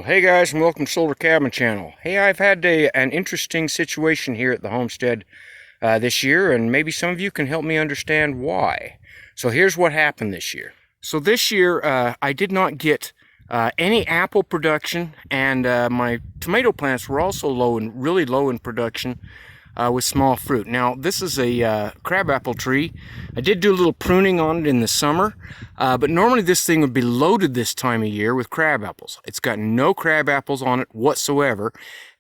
Well, hey guys, and welcome to Solar Cabin Channel. Hey, I've had an interesting situation here at the homestead this year, and maybe some of you can help me understand why. So here's what happened this year. So this year, I did not get any apple production, and my tomato plants were also really low in production with small fruit. Now, this is a crabapple tree. I did do a little pruning on it in the summer, but normally this thing would be loaded this time of year with crab apples. It's got no crab apples on it whatsoever.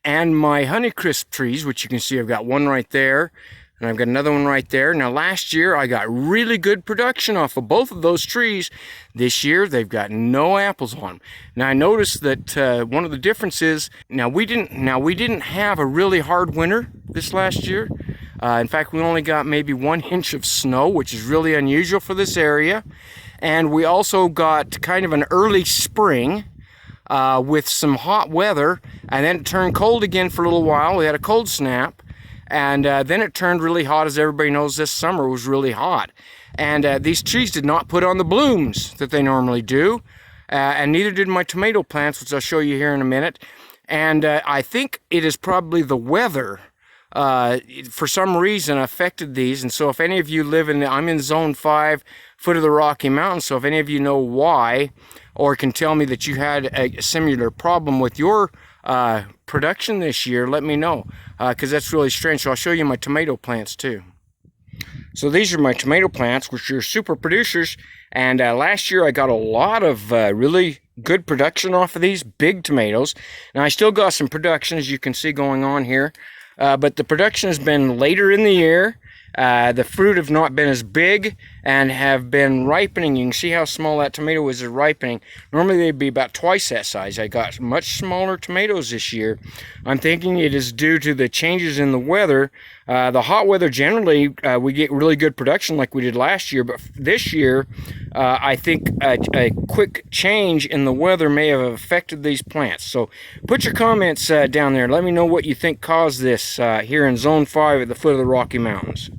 And my Honeycrisp trees, which you can see I've got one right there, and I've got another one right there. Now, last year I got really good production off of both of those trees. This year they've got no apples on them. Now, I noticed that one of the differences, we didn't have a really hard winter this last year. In fact, we only got maybe 1 inch of snow, which is really unusual for this area. And we also got kind of an early spring with some hot weather, and then it turned cold again for a little while. We had a cold snap. And then it turned really hot. As everybody knows, this summer was really hot. And these trees did not put on the blooms that they normally do. And neither did my tomato plants, which I'll show you here in a minute. And I think it is probably the weather, for some reason, affected these. And so if any of you live I'm in zone 5, foot of the Rocky Mountains. So if any of you know why, or can tell me that you had a similar problem with your production this year, let me know, because that's really strange. So I'll show you my tomato plants too. So these are my tomato plants, which are super producers, and last year I got a lot of really good production off of these big tomatoes. Now, I still got some production, as you can see, going on here, but the production has been later in the year. The fruit have not been as big and have been ripening. You can see how small that tomato is ripening. Normally they'd be about twice that size. I got much smaller tomatoes this year. I'm thinking it is due to the changes in the weather. The hot weather, generally, we get really good production like we did last year, but this year, I think a quick change in the weather may have affected these plants. So put your comments down there. Let me know what you think caused this here in Zone 5 at the foot of the Rocky Mountains.